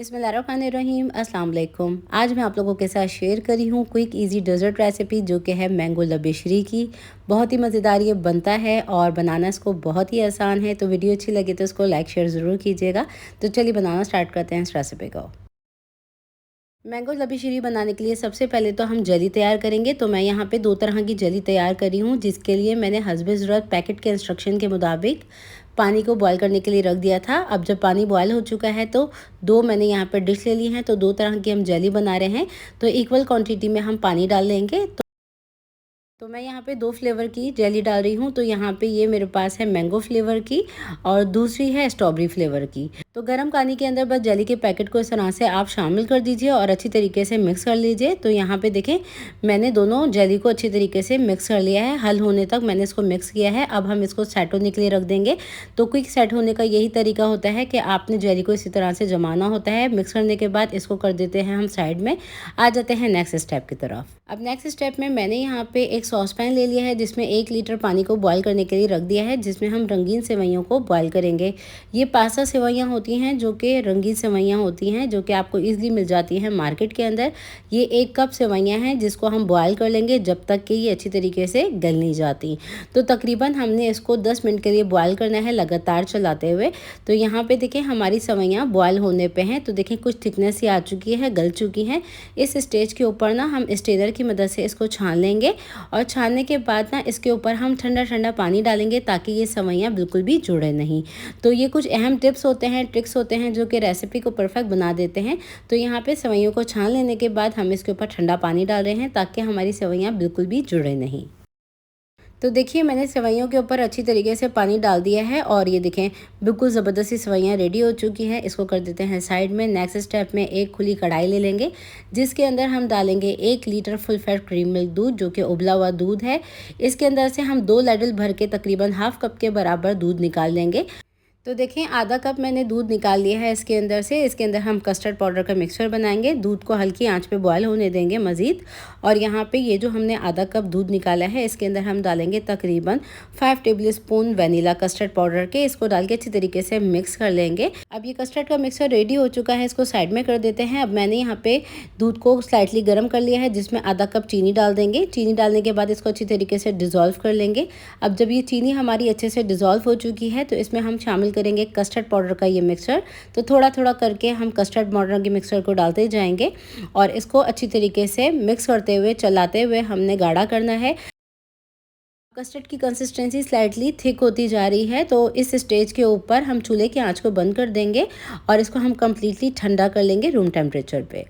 बिस्मिल्लाहिर्रहमानिर्रहीम अस्सलाम वालेकुम। आज मैं आप लोगों के साथ शेयर करी हूँ क्विक इजी डेजर्ट रेसिपी जो कि है मैंगो लबेशरी की। बहुत ही मज़ेदार ये बनता है और बनाना इसको बहुत ही आसान है। तो वीडियो अच्छी लगी तो इसको लाइक शेयर ज़रूर कीजिएगा। तो चलिए बनाना स्टार्ट करते हैं इस रेसिपी को। मैंगो लबेशरी बनाने के लिए सबसे पहले तो हम जेली तैयार करेंगे। तो मैं यहाँ पे 2 तरह की जेली तैयार करी हूँ, जिसके लिए मैंने हस्बे ज़रूरत पैकेट के इंस्ट्रक्शन के मुताबिक पानी को बॉईल करने के लिए रख दिया था। अब जब पानी बॉईल हो चुका है तो 2 मैंने यहाँ पे डिश ले ली हैं। तो 2 तरह की हम जेली बना रहे हैं, तो इक्वल क्वांटिटी में हम पानी डाल लेंगे। तो मैं यहाँ पे 2 फ्लेवर की जेली डाल रही हूँ। तो यहाँ पे ये मेरे पास है मैंगो फ्लेवर की और दूसरी है स्ट्रॉबेरी फ्लेवर की। तो गर्म पानी के अंदर बस जेली के पैकेट को इस तरह से आप शामिल कर दीजिए और अच्छी तरीके से मिक्स कर लीजिए। तो यहाँ पे देखें, मैंने दोनों जेली को अच्छी तरीके से मिक्स कर लिया है। हल होने तक मैंने इसको मिक्स किया है। अब हम इसको सेट होने के लिए रख देंगे। तो क्विक सेट होने का यही तरीका होता है कि आपने जेली को इसी तरह से जमाना होता है। मिक्स करने के बाद इसको कर देते हैं हम साइड में। आ जाते हैं नेक्स्ट स्टेप की तरफ। अब नेक्स्ट स्टेप में मैंने यहाँ पे एक सॉस पैन ले लिया है, जिसमें 1 लीटर पानी को बॉईल करने के लिए रख दिया है, जिसमें हम रंगीन सेवइयों को बॉईल करेंगे। ये पासा सेवइयाँ होती हैं जो कि रंगीन सेवइयाँ होती हैं, जो कि आपको ईजिली मिल जाती हैं मार्केट के अंदर। ये 1 कप सेवइयाँ हैं, जिसको हम बॉईल कर लेंगे जब तक कि ये अच्छी तरीके से गल नहीं जाती। तो तकरीबन हमने इसको 10 मिनट के लिए बॉईल करना है, लगातार चलाते हुए। तो यहाँ पे देखें हमारी सेवइयाँ बॉईल होने पे हैं। तो देखें कुछ थिकनेस ही आ चुकी है, गल चुकी हैं। इस स्टेज के ऊपर ना हम स्टेनर की मदद से इसको छान लेंगे और छानने के बाद ना इसके ऊपर हम ठंडा ठंडा पानी डालेंगे, ताकि ये सेवइयाँ बिल्कुल भी जुड़े नहीं। तो ये कुछ अहम टिप्स होते हैं, ट्रिक्स होते हैं, जो कि रेसिपी को परफेक्ट बना देते हैं। तो यहाँ पे सेवइयों को छान लेने के बाद हम इसके ऊपर ठंडा पानी डाल रहे हैं, ताकि हमारी सेवइयाँ बिल्कुल भी जुड़े नहीं। तो देखिए मैंने सेवइयों के ऊपर अच्छी तरीके से पानी डाल दिया है और ये देखें बिल्कुल ज़बरदस्ती सेवइयाँ रेडी हो चुकी हैं। इसको कर देते हैं साइड में। नेक्स्ट स्टेप में एक खुली कढ़ाई ले लेंगे, जिसके अंदर हम डालेंगे 1 litre full fat cream milk दूध, जो कि उबला हुआ दूध है। इसके अंदर से हम 2 लैडल भर के तकरीबन हाफ कप के बराबर दूध निकाल लेंगे। तो देखें आधा कप मैंने दूध निकाल लिया है इसके अंदर से। इसके अंदर हम कस्टर्ड पाउडर का मिक्सचर बनाएंगे। दूध को हल्की आंच पे बॉयल होने देंगे मज़ीद। और यहाँ पे ये जो हमने आधा कप दूध निकाला है, इसके अंदर हम डालेंगे तकरीबन 5 table spoon vanilla custard powder के। इसको डाल के अच्छी तरीके से मिक्स कर लेंगे। अब ये कस्टर्ड का मिक्सचर रेडी हो चुका है, इसको साइड में कर देते हैं। अब मैंने यहाँ पे दूध को स्लाइटली गर्म कर लिया है, जिसमें आधा कप चीनी डाल देंगे। चीनी डालने के बाद इसको अच्छी तरीके से डिज़ोल्व कर लेंगे। अब जब ये चीनी हमारी अच्छे से डिज़ोल्व हो चुकी है, तो इसमें हम शामिल करेंगे कस्टर्ड पाउडर का ये मिक्सचर। तो थोड़ा थोड़ा करके हम कस्टर्ड पाउडर के मिक्सचर को डालते जाएंगे और इसको अच्छी तरीके से मिक्स करते हुए चलाते हुए हमने गाढ़ा करना है। कस्टर्ड की कंसिस्टेंसी स्लाइटली थिक होती जा रही है, तो इस स्टेज के ऊपर हम चूल्हे की आंच को बंद कर देंगे और इसको हम कम्प्लीटली ठंडा कर लेंगे रूम टेम्परेचर पे।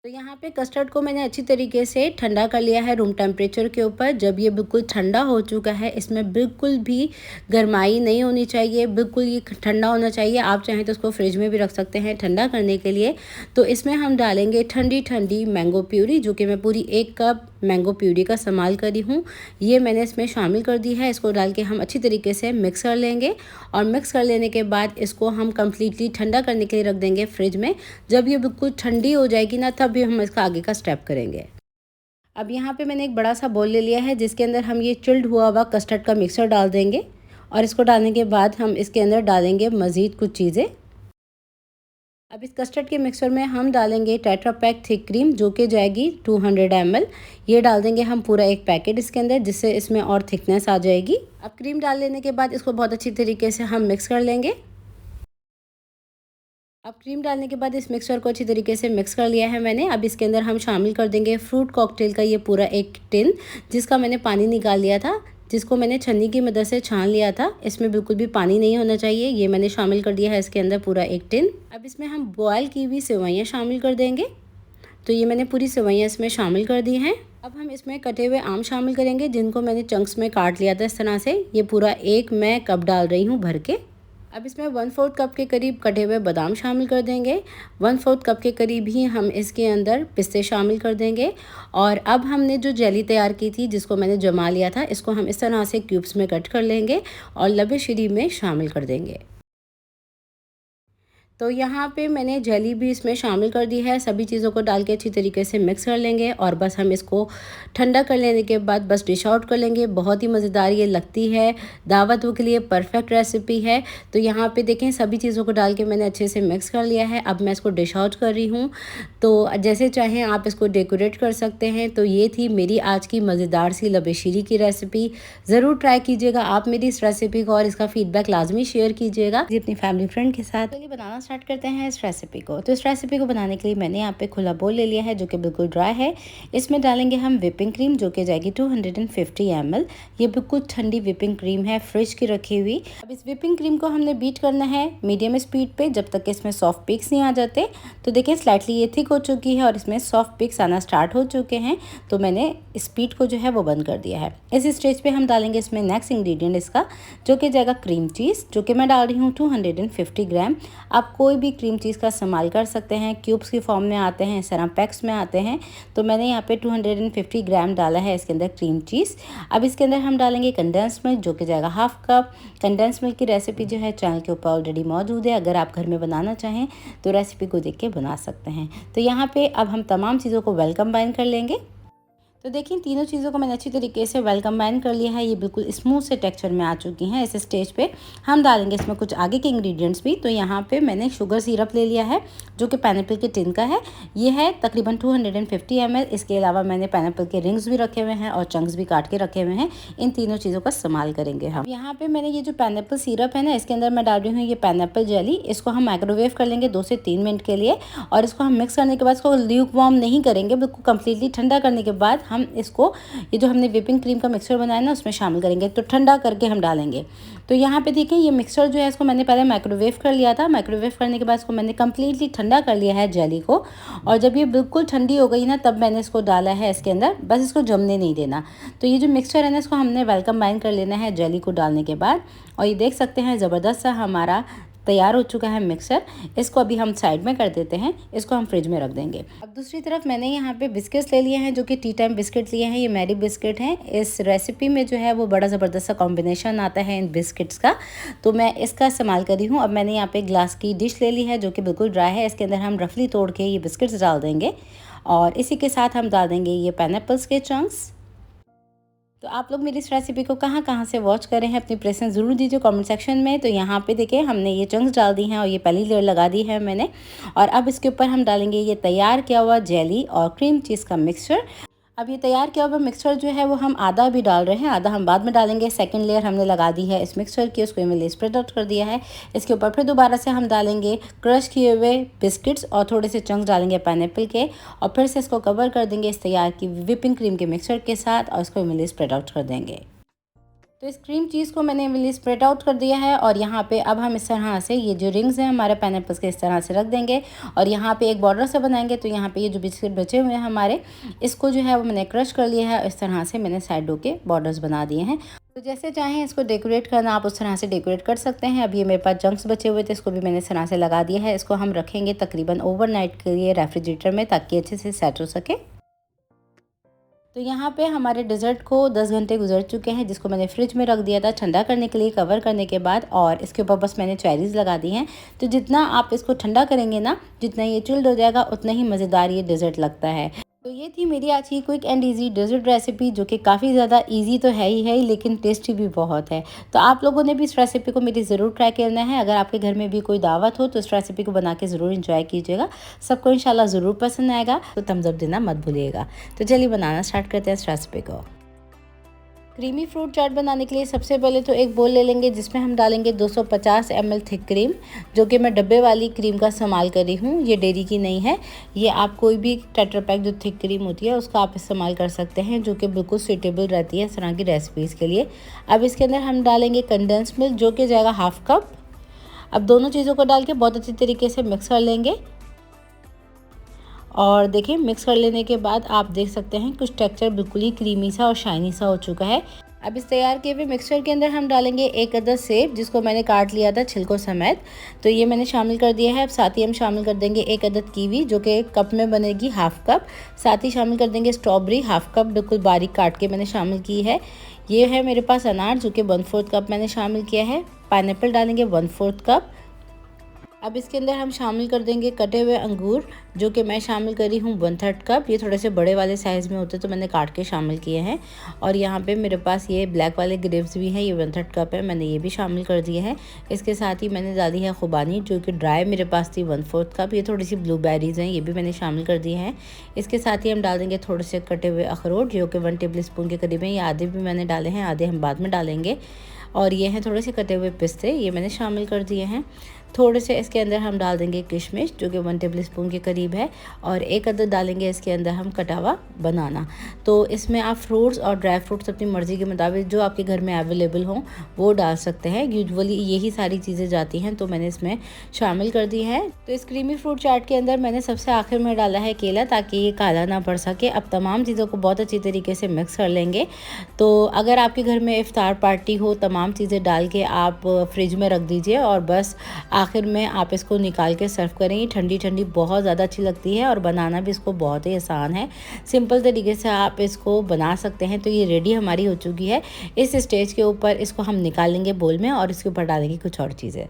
तो यहाँ पे कस्टर्ड को मैंने अच्छी तरीके से ठंडा कर लिया है रूम टेम्परेचर के ऊपर। जब ये बिल्कुल ठंडा हो चुका है, इसमें बिल्कुल भी गर्माई नहीं होनी चाहिए, बिल्कुल ये ठंडा होना चाहिए। आप चाहें तो उसको फ्रिज में भी रख सकते हैं ठंडा करने के लिए। तो इसमें हम डालेंगे ठंडी ठंडी मैंगो प्यूरी, जो कि मैं पूरी 1 कप मैंगो प्यूरी का इस्तेमाल करी हूँ। ये मैंने इसमें शामिल कर दी है। इसको डाल के हम अच्छी तरीके से मिक्स कर लेंगे और मिक्स कर लेने के बाद इसको हम कम्प्लीटली ठंडा करने के लिए रख देंगे फ्रिज में। जब ये बिल्कुल ठंडी हो जाएगी ना, तब भी हम इसका आगे का स्टेप करेंगे। अब यहाँ पे मैंने एक बड़ा सा बोल ले लिया है, जिसके अंदर हम ये चिल्ड हुआ हुआ कस्टर्ड का मिक्सर डाल देंगे और इसको डालने के बाद हम इसके अंदर डालेंगे मज़ीद कुछ चीज़ें। अब इस कस्टर्ड के मिक्सर में हम डालेंगे टेट्रा पैक थिक क्रीम, जो कि जाएगी 200 ml। ये डाल देंगे हम पूरा 1 पैकेट इसके अंदर, जिससे इसमें और थिकनेस आ जाएगी। अब क्रीम डाल लेने के बाद इसको बहुत अच्छी तरीके से हम मिक्स कर लेंगे। अब क्रीम डालने के बाद इस मिक्सचर को अच्छी तरीके से मिक्स कर लिया है मैंने। अब इसके अंदर हम शामिल कर देंगे फ्रूट कॉकटेल का ये पूरा 1 टिन, जिसका मैंने पानी निकाल लिया था, जिसको मैंने छन्नी की मदद से छान लिया था। इसमें बिल्कुल भी पानी नहीं होना चाहिए। ये मैंने शामिल कर दिया है इसके अंदर पूरा 1 टिन। अब इसमें हम बॉयल की हुई सेवइयाँ शामिल कर देंगे। तो ये मैंने पूरी सेवइयाँ इसमें शामिल कर दी हैं। अब हम इसमें कटे हुए आम शामिल करेंगे, जिनको मैंने चंक्स में काट लिया था इस तरह से। ये पूरा 1 मैं कप डाल रही हूँ भर के। अब इसमें 1/4 कप के करीब कटे हुए बादाम शामिल कर देंगे। 1/4 कप के करीब ही हम इसके अंदर पिस्ते शामिल कर देंगे। और अब हमने जो जेली तैयार की थी, जिसको मैंने जमा लिया था, इसको हम इस तरह से क्यूब्स में कट कर लेंगे और लबेशरी में शामिल कर देंगे। तो यहाँ पे मैंने जेली भी इसमें शामिल कर दी है। सभी चीज़ों को डाल के अच्छी तरीके से मिक्स कर लेंगे और बस हम इसको ठंडा कर लेने के बाद बस डिश आउट कर लेंगे। बहुत ही मज़ेदार ये लगती है, दावतों के लिए परफेक्ट रेसिपी है। तो यहाँ पे देखें सभी चीज़ों को डाल के मैंने अच्छे से मिक्स कर लिया है। अब मैं इसको डिश आउट कर रही हूँ। तो जैसे चाहें आप इसको डेकोरेट कर सकते हैं। तो ये थी मेरी आज की मज़ेदार सी लबेशीरी की रेसिपी। ज़रूर ट्राई कीजिएगा आप मेरी इस रेसिपी को और इसका फीडबैक लाजमी शेयर कीजिएगा अपनी फैमिली फ्रेंड के साथ। चलिए बनाना स्टार्ट करते हैं इस रेसिपी को। तो इस रेसिपी को बनाने के लिए मैंने यहाँ पे खुला बोल ले लिया है जो कि बिल्कुल ड्राई है। इसमें डालेंगे हम विपिंग क्रीम जो कि जाएगी 250 ml। ये बिल्कुल ठंडी विपिंग क्रीम है, फ्रिज की रखी हुई। अब इस विपिंग क्रीम को हमने बीट करना है मीडियम स्पीड पे जब तक कि इसमें सॉफ्ट पिक्स नहीं आ जाते। तो देखिए स्लाइटली ये थिक हो चुकी है और इसमें सॉफ्ट पिक्स आना स्टार्ट हो चुके हैं। तो मैंने स्पीड को जो है वो बंद कर दिया है। इस स्टेज पे हम डालेंगे इसमें नेक्स्ट इंग्रेडिएंट इसका जो कि जाएगा क्रीम चीज़, जो कि मैं डाल रही हूँ 250 ग्राम। आप कोई भी क्रीम चीज़ का इस्तेमाल कर सकते हैं। क्यूब्स की फॉर्म में आते हैं, इस तरह पैक्स में आते हैं। तो मैंने यहाँ पे 250 ग्राम डाला है इसके अंदर क्रीम चीज़। अब इसके अंदर हम डालेंगे कंडेंस मिल्क जो कि जाएगा हाफ कप। कंडेंस मिल्क की रेसिपी जो है चैनल के ऊपर ऑलरेडी मौजूद है। अगर आप घर में बनाना चाहें तो रेसिपी को देख के बना सकते हैं। तो यहाँ पे अब हम तमाम चीज़ों को वेल कंबाइन कर लेंगे। तो देखिए तीनों चीज़ों को मैंने अच्छी तरीके से वेल कंबाइन कर लिया है। ये बिल्कुल स्मूथ से टेक्सचर में आ चुकी हैं। इस स्टेज पे हम डालेंगे इसमें कुछ आगे के इंग्रेडिएंट्स भी। तो यहाँ पे मैंने शुगर सिरप ले लिया है जो कि पाइनएप्पल के टिन का है। ये है तकरीबन 250 ml। इसके अलावा मैंने पाइनएप्पल के रिंग्स भी रखे हुए हैं और चंक्स भी काट के रखे हुए हैं। इन तीनों चीज़ों का इस्तेमाल करेंगे हम। यहाँ पे मैंने ये जो पाइनएप्पल सिरप है ना, इसके अंदर मैं डाल रही हूँ ये पाइनएप्पल जेली। इसको हम माइक्रोवेव कर लेंगे 2 से 3 मिनट के लिए और इसको हम मिक्स करने के बाद इसको ल्यूक वार्म नहीं करेंगे, बिल्कुल कम्प्लीटली ठंडा करने के बाद हम इसको ये जो हमने व्हिपिंग क्रीम का मिक्सचर बनाया ना उसमें शामिल करेंगे। तो ठंडा करके हम डालेंगे। तो यहाँ पे देखिए ये मिक्सचर जो है इसको मैंने पहले माइक्रोवेव कर लिया था। माइक्रोवेव करने के बाद इसको मैंने कम्प्लीटली ठंडा कर लिया है जेली को। और जब ये बिल्कुल ठंडी हो गई ना तब मैंने इसको डाला है इसके अंदर। बस इसको जमने नहीं देना। तो ये जो मिक्सचर है ना इसको हमने वेल कंबाइन कर लेना है जेली को डालने के बाद। और ये देख सकते हैं ज़बरदस्त सा हमारा तैयार हो चुका है मिक्सर। इसको अभी हम साइड में कर देते हैं, इसको हम फ्रिज में रख देंगे। अब दूसरी तरफ मैंने यहाँ पे बिस्किट्स ले लिए हैं जो कि टी टाइम बिस्किट लिए हैं। ये मैरी बिस्किट हैं। इस रेसिपी में जो है वो बड़ा ज़बरदस्त सा कॉम्बिनेशन आता है इन बिस्किट्स का। तो मैं इसका इस्तेमाल कर रही हूँ। अब मैंने यहाँ पे ग्लास की डिश ले ली है जो कि बिल्कुल ड्राई है। इसके अंदर हम रफली तोड़ के ये बिस्किट्स डाल देंगे और इसी के साथ हम डाल देंगे ये पाइनएप्पल्स के चंक्स। तो आप लोग मेरी इस रेसिपी को कहाँ से वॉच कर रहे हैं अपनी प्रेजेंस ज़रूर दीजिए कमेंट सेक्शन में। तो यहाँ पे देखिए हमने ये चंक्स डाल दी हैं और ये पहली लेयर लगा दी है मैंने। और अब इसके ऊपर हम डालेंगे ये तैयार किया हुआ जेली और क्रीम चीज़ का मिक्सचर। अब ये तैयार किया हुआ मिक्सचर जो है वो हम आधा भी डाल रहे हैं, आधा हम बाद में डालेंगे। सेकंड लेयर हमने लगा दी है इस मिक्सचर की, उसको इवनली स्प्रेड आउट कर दिया है। इसके ऊपर फिर दोबारा से हम डालेंगे क्रश किए हुए बिस्किट्स और थोड़े से चंक्स डालेंगे पाइनएप्पल के और फिर से इसको कवर कर देंगे इस तैयार की व्हिपिंग क्रीम के मिक्सचर के साथ और इसको इवनली स्प्रेड आउट कर देंगे। तो इस क्रीम चीज़ को मैंने इवनली स्प्रेड आउट कर दिया है और यहाँ पे अब हम इस तरह से ये जो रिंग्स हैं हमारे पाइनएप्पल्स के इस तरह से रख देंगे और यहाँ पे एक बॉर्डर से बनाएंगे। तो यहाँ पे ये जो बिस्किट बचे हुए हैं हमारे, इसको जो है वो मैंने क्रश कर लिया है। इस तरह से मैंने साइडों के बॉर्डर्स बना दिए हैं। तो जैसे चाहें इसको डेकोरेट करना आप उस तरह से डेकोरेट कर सकते हैं। अब ये मेरे पास जंक्स बचे हुए थे, इसको भी मैंने इस तरह से लगा दिया है। इसको हम रखेंगे तकरीबन ओवरनाइट के लिए रेफ्रिजरेटर में ताकि अच्छे से सेट हो सके। तो यहाँ पे हमारे डेज़र्ट को 10 घंटे गुजर चुके हैं जिसको मैंने फ्रिज में रख दिया था ठंडा करने के लिए कवर करने के बाद। और इसके ऊपर बस मैंने चेरीज़ लगा दी हैं। तो जितना आप इसको ठंडा करेंगे ना, जितना ये चिल्ड हो जाएगा उतना ही मज़ेदार ये डेज़र्ट लगता है। तो ये थी मेरी आज की quick and easy dessert recipe जो कि काफ़ी ज़्यादा इजी तो है ही लेकिन टेस्टी भी बहुत है। तो आप लोगों ने भी इस रेसिपी को मेरी ज़रूर ट्राई करना है। अगर आपके घर में भी कोई दावत हो तो इस रेसिपी को बना के ज़रूर इंजॉय कीजिएगा। सबको इंशाल्लाह ज़रूर पसंद आएगा। तो थम्स अप देना मत भूलिएगा। तो चलिए बनाना स्टार्ट करते हैं इस रेसिपी को। क्रीमी फ्रूट चाट बनाने के लिए सबसे पहले तो एक बोल ले लेंगे जिसमें हम डालेंगे 250 ml थिक क्रीम, जो कि मैं डब्बे वाली क्रीम का इस्तेमाल कर रही हूँ। ये डेयरी की नहीं है। ये आप कोई भी टेट्रा पैक जो थिक क्रीम होती है उसका आप इस्तेमाल कर सकते हैं, जो कि बिल्कुल सूटेबल रहती है इस तरह की रेसिपीज़ के लिए। अब इसके अंदर हम डालेंगे कंडेंस मिल्क जो कि जाएगा हाफ कप। अब दोनों चीज़ों को डाल के बहुत अच्छी तरीके से मिक्स कर लेंगे। और देखिए मिक्स कर लेने के बाद आप देख सकते हैं कुछ टेक्सचर बिल्कुल ही क्रीमी सा और शाइनी सा हो चुका है। अब इस तैयार किए हुए मिक्सचर के अंदर हम डालेंगे एक अदद सेब जिसको मैंने काट लिया था छिलकों समेत। तो ये मैंने शामिल कर दिया है। अब साथ ही हम शामिल कर देंगे एक अदद कीवी जो कि एक कप में बनेगी हाफ कप। साथ ही शामिल कर देंगे स्ट्रॉबेरी हाफ कप बिल्कुल बारीक काट के मैंने शामिल की है। ये है मेरे पास अनार जो कि 1/4 कप मैंने शामिल किया है। पाइनएप्पल डालेंगे 1/4 कप। अब इसके अंदर हम शामिल कर देंगे कटे हुए अंगूर, जो कि मैं शामिल करी हूँ 1/3 कप। ये थोड़े से बड़े वाले साइज़ में होते तो मैंने काट के शामिल किए हैं। और यहाँ पे मेरे पास ये ब्लैक वाले ग्रेप्स भी हैं, ये 1/3 कप है, मैंने ये भी शामिल कर दिए हैं। इसके साथ ही मैंने डाली है खुबानी, जो कि ड्राई मेरे पास थी 1/4 कप। ये थोड़ी सी ब्लूबेरीज़ हैं, ये भी मैंने शामिल कर दिए हैं। इसके साथ ही हम डाल देंगे थोड़े से कटे हुए अखरोट, जो कि 1 टेबल स्पून के करीब हैं। ये आधे भी मैंने डाले हैं, आधे हम बाद में डालेंगे। और ये हैं थोड़े से कटे हुए पिस्ते, ये मैंने शामिल कर दिए हैं। थोड़े से इसके अंदर हम डाल देंगे किशमिश, जो कि 1 टेबल स्पून के करीब है। और एक अदद डालेंगे इसके अंदर हम कटा हुआ बनाना। तो इसमें आप फ्रूट्स और ड्राई फ्रूट्स अपनी मर्ज़ी के मुताबिक जो आपके घर में अवेलेबल हों वो डाल सकते हैं। यूजुअली यही सारी चीज़ें जाती हैं, तो मैंने इसमें शामिल कर दी है। तो इस क्रीमी फ्रूट चाट के अंदर मैंने सबसे आखिर में डाला है केला, ताकि ये काला ना पड़ सके। अब तमाम चीज़ों को बहुत अच्छी तरीके से मिक्स कर लेंगे। तो अगर आपके घर में इफ्तार पार्टी हो, तमाम चीज़ें डाल के आप फ्रिज में रख दीजिए और बस आखिर में आप इसको निकाल के सर्व करें। ये ठंडी ठंडी बहुत ज़्यादा अच्छी लगती है और बनाना भी इसको बहुत ही आसान है। सिंपल तरीके से आप इसको बना सकते हैं। तो ये रेडी हमारी हो चुकी है। इस स्टेज के ऊपर इसको हम निकाल लेंगे बोल में और इसके ऊपर डालेंगे कुछ और चीज़ें।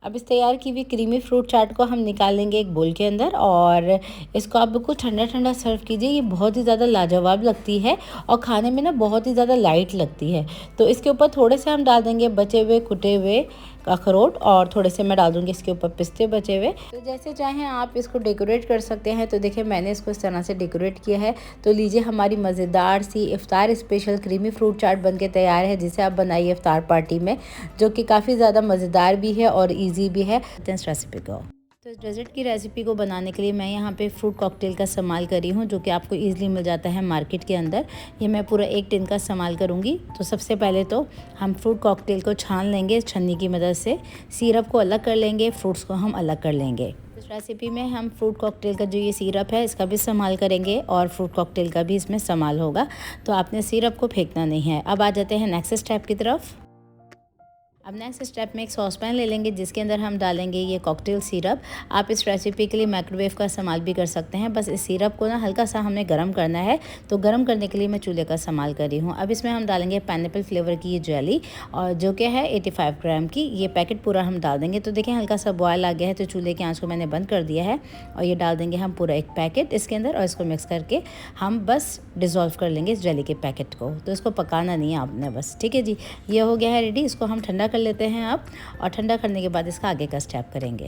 अब इस तैयार की हुई क्रीमी फ्रूट चाट को हम निकाल लेंगे एक बोल के अंदर और इसको आप बिल्कुल ठंडा ठंडा सर्व कीजिए। ये बहुत ही ज़्यादा लाजवाब लगती है और खाने में ना बहुत ही ज़्यादा लाइट लगती है। तो इसके ऊपर थोड़े से हम डाल देंगे बचे हुए कुटे हुए अखरोट और थोड़े से मैं डाल दूँगी इसके ऊपर पिस्ते बचे हुए। तो जैसे चाहें आप इसको डेकोरेट कर सकते हैं। तो देखिए मैंने इसको इस तरह से डेकोरेट किया है। तो लीजिए हमारी मज़ेदार सी इफ्तार स्पेशल क्रीमी फ्रूट चाट बनके तैयार है, जिसे आप बनाइए इफ्तार पार्टी में, जो कि काफ़ी ज़्यादा मज़ेदार भी है और ईजी भी है। इस रेसिपी को तो इस डेजर्ट की रेसिपी को बनाने के लिए मैं यहाँ पे फ्रूट कॉकटेल का इस्तेमाल करी हूँ, जो कि आपको ईजिली मिल जाता है मार्केट के अंदर। ये मैं पूरा 1 टिन का इस्तेमाल करूँगी। तो सबसे पहले तो हम फ्रूट कॉकटेल को छान लेंगे छन्नी की मदद से। सिरप को अलग कर लेंगे, फ्रूट्स को हम अलग कर लेंगे। इस रेसिपी में हम फ्रूट कॉकटेल का जो ये सिरप है इसका भी इस्तेमाल करेंगे और फ्रूट कॉकटेल का भी इसमें इस्तेमाल होगा। तो आपने सिरप को फेंकना नहीं है। अब आ जाते हैं नेक्स्ट स्टेप की तरफ। अब नेक्स्ट स्टेप में एक सॉस पैन ले लेंगे, जिसके अंदर हम डालेंगे ये कॉकटेल सिरप। आप इस रेसिपी के लिए माइक्रोवेव का इस्तेमाल भी कर सकते हैं। बस इस सिरप को ना हल्का सा हमने गर्म करना है। तो गर्म करने के लिए मैं चूल्हे का इस्तेमाल कर रही हूँ। अब इसमें हम डालेंगे पाइनएप्पल फ्लेवर की ये जेली, और जो कि है 85 ग्राम की। ये पैकेट पूरा हम डाल देंगे। तो देखें हल्का सा बॉयल आ गया है, तो चूल्हे की आँच को मैंने बंद कर दिया है और ये डाल देंगे हम पूरा एक पैकेट इसके अंदर। और इसको मिक्स करके हम बस डिज़ोल्व कर लेंगे इस जेली के पैकेट को। तो इसको पकाना नहीं है आपने बस, ठीक है जी। ये हो गया है रेडी। इसको हम ठंडा कर लेते हैं अब, और ठंडा करने के बाद इसका आगे का स्टेप करेंगे।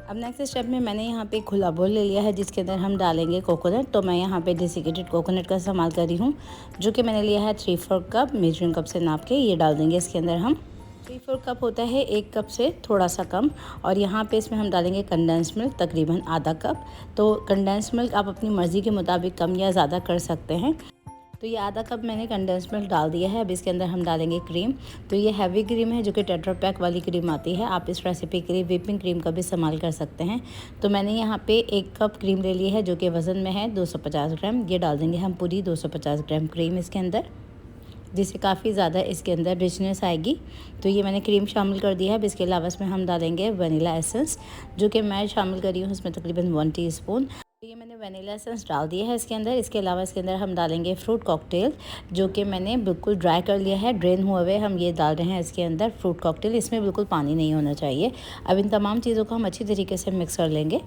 अब नेक्स्ट स्टेप में मैंने यहाँ पे खुला बोल ले लिया है, जिसके अंदर हम डालेंगे कोकोनट। तो मैं यहाँ पे डेसिकेटेड कोकोनट का इस्तेमाल कर रही हूँ, जो कि मैंने लिया है 3/4 कप मेजरिंग कप से नाप के। ये डाल देंगे इसके अंदर हम। 3/4 कप होता है 1 कप से थोड़ा सा कम। और यहाँ पे इसमें हम डालेंगे कंडेंस मिल्क तकरीबन आधा कप। तो कंडेंस मिल्क आप अपनी मर्ज़ी के मुताबिक कम या ज़्यादा कर सकते हैं। तो ये आधा कप मैंने कंडेंस मिल्क डाल दिया है। अब इसके अंदर हम डालेंगे क्रीम। तो ये हैवी क्रीम है, जो कि टेट्रा पैक वाली क्रीम आती है। आप इस रेसिपी के लिए व्हिपिंग क्रीम का भी इस्तेमाल कर सकते हैं। तो मैंने यहाँ पे 1 कप क्रीम ले ली है, जो कि वज़न में है 250 ग्राम। ये डाल देंगे हम पूरी 250 ग्राम क्रीम इसके अंदर, जिससे काफ़ी ज़्यादा इसके अंदर रिचनेस आएगी। तो ये मैंने क्रीम शामिल कर दिया है। अब इसके अलावा इसमें हम डालेंगे वनीला एसेंस, जो कि मैं शामिल करी हूँ इसमें तकरीबन 1 टीस्पून। ये मैंने वनीला एसेंस डाल दिया है इसके अंदर। इसके अलावा इसके अंदर हम डालेंगे फ्रूट कॉकटेल, जो कि मैंने बिल्कुल ड्राई कर लिया है, ड्रेन हुए हुए हम ये डाल रहे हैं इसके अंदर फ्रूट कॉकटेल। इसमें बिल्कुल पानी नहीं होना चाहिए। अब इन तमाम चीज़ों को हम अच्छी तरीके से मिक्स कर लेंगे।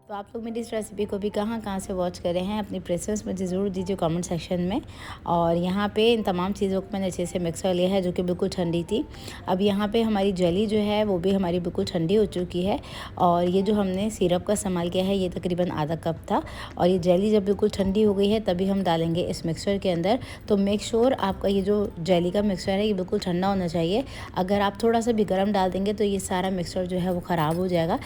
तो आप लोग मेरी इस रेसिपी को भी कहाँ कहाँ से वॉच कर रहे हैं, अपनी प्रेफरेंस मुझे ज़रूर दीजिए कमेंट सेक्शन में। और यहाँ पे इन तमाम चीज़ों को मैंने अच्छे से मिक्स कर लिया है, जो कि बिल्कुल ठंडी थी। अब यहाँ पे हमारी जेली जो है वो भी हमारी बिल्कुल ठंडी हो चुकी है। और ये जो हमने सिरप का इस्तेमाल किया है ये तकरीबन आधा कप था। और ये जेली जब बिल्कुल ठंडी हो गई है तभी हम डालेंगे इस मिक्सचर के अंदर। तो मेक श्योर आपका ये जो जेली का मिक्सचर है ये बिल्कुल ठंडा होना चाहिए। अगर आप थोड़ा सा भी गर्म डाल देंगे तो ये सारा मिक्सचर जो है वो ख़राब हो जाएगा।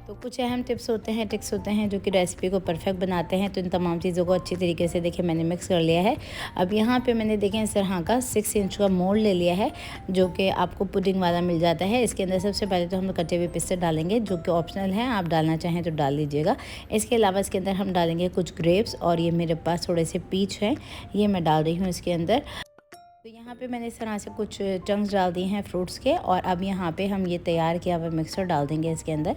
तो कुछ अहम टिप्स होते हैं, ट्रिक्स होते हैं, जो कि रेसिपी को परफेक्ट बनाते हैं। तो इन तमाम चीज़ों को अच्छी तरीके से देखिए मैंने मिक्स कर लिया है। अब यहाँ पे मैंने देखें इस तरह का 6 इंच का मोल्ड ले लिया है, जो कि आपको पुडिंग वाला मिल जाता है। इसके अंदर सबसे पहले तो हम कटे हुए पिस्ते डालेंगे, जो कि ऑप्शनल है, आप डालना चाहें तो डाल लीजिएगा। इसके अलावा इसके अंदर हम डालेंगे कुछ ग्रेप्स, और ये मेरे पास थोड़े से पीच हैं, ये मैं डाल रही हूँ इसके अंदर। तो यहाँ पे मैंने इस तरह से कुछ चंक्स डाल दिए हैं फ्रूट्स के। और अब यहाँ पे हम ये तैयार किया हुआ मिक्सर डाल देंगे इसके अंदर।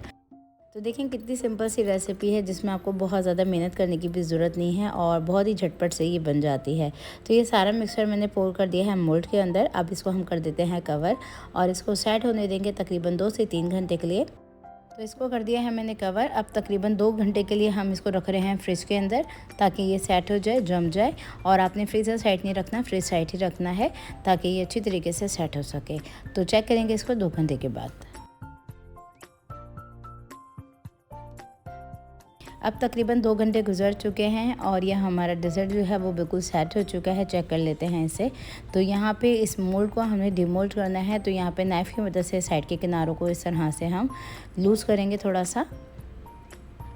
तो देखें कितनी सिंपल सी रेसिपी है जिसमें आपको बहुत ज़्यादा मेहनत करने की भी ज़रूरत नहीं है और बहुत ही झटपट से ये बन जाती है। तो ये सारा मिक्सचर मैंने पोर कर दिया है मोल्ड के अंदर। अब इसको हम कर देते हैं कवर और इसको सेट होने देंगे तकरीबन 2 से 3 घंटे के लिए। तो इसको कर दिया है मैंने कवर। अब तकरीबन 2 घंटे के लिए हम इसको रख रहे हैं फ्रिज के अंदर ताकि ये सेट हो जाए, जम जाए। और आपने फ्रीज़र साइड नहीं रखना, फ्रिज साइड ही रखना है ताकि ये अच्छी तरीके से सेट हो सके। तो चेक करेंगे इसको 2 घंटे के बाद। अब तकरीबन 2 घंटे गुजर चुके हैं और यह हमारा डेज़र्ट जो है वो बिल्कुल सेट हो चुका है। चेक कर लेते हैं इसे। तो यहाँ पे इस मोल्ड को हमें डिमोल्ड करना है। तो यहाँ पे नाइफ़ की मदद से साइड के किनारों को इस तरह से हम लूज़ करेंगे थोड़ा सा,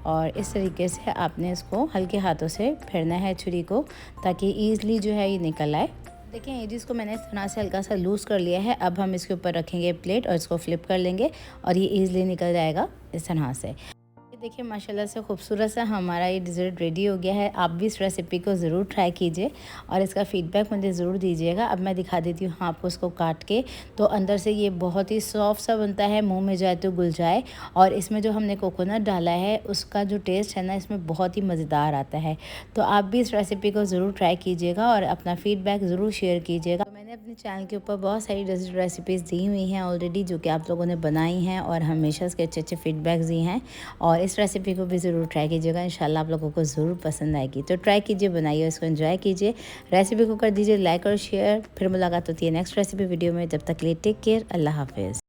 और इस तरीके से आपने इसको हल्के हाथों से फेरना है छुरी को ताकि ईज़िली जो है ये निकल आए। देखें एजिस को मैंने इस तरह से हल्का सा लूज़ कर लिया है। अब हम इसके ऊपर रखेंगे प्लेट और इसको फ्लिप कर लेंगे और ये ईज़िली निकल जाएगा इस तरह से। देखिए माशाल्लाह से खूबसूरत सा हमारा ये डिज़र्ट रेडी हो गया है। आप भी इस रेसिपी को ज़रूर ट्राई कीजिए और इसका फ़ीडबैक मुझे ज़रूर दीजिएगा। अब मैं दिखा देती हूँ आपको इसको काट के। तो अंदर से ये बहुत ही सॉफ्ट सा बनता है, मुंह में जाए तो घुल जाए। और इसमें जो हमने कोकोनट डाला है उसका जो टेस्ट है ना, इसमें बहुत ही मज़ेदार आता है। तो आप भी इस रेसिपी को ज़रूर ट्राई कीजिएगा और अपना फ़ीडबैक ज़रूर शेयर कीजिएगा। मैंने अपने चैनल के ऊपर बहुत सारी डेज़र्ट रेसिपीज़ दी हुई हैं ऑलरेडी, जो कि आप लोगों ने बनाई हैं और हमेशा इसके अच्छे अच्छे फ़ीडबैक्स दिए हैं। और इस रेसिपी को भी ज़रूर ट्राई कीजिएगा, इंशाल्लाह आप लोगों को ज़रूर पसंद आएगी। तो ट्राई कीजिए, बनाइए, इसको एंजॉय कीजिए। रेसिपी को कर दीजिए लाइक और शेयर। फिर मुलाकात होती है नेक्स्ट रेसिपी वीडियो में। जब तक के लिए टेक केयर, अल्लाह हाफ़िज़।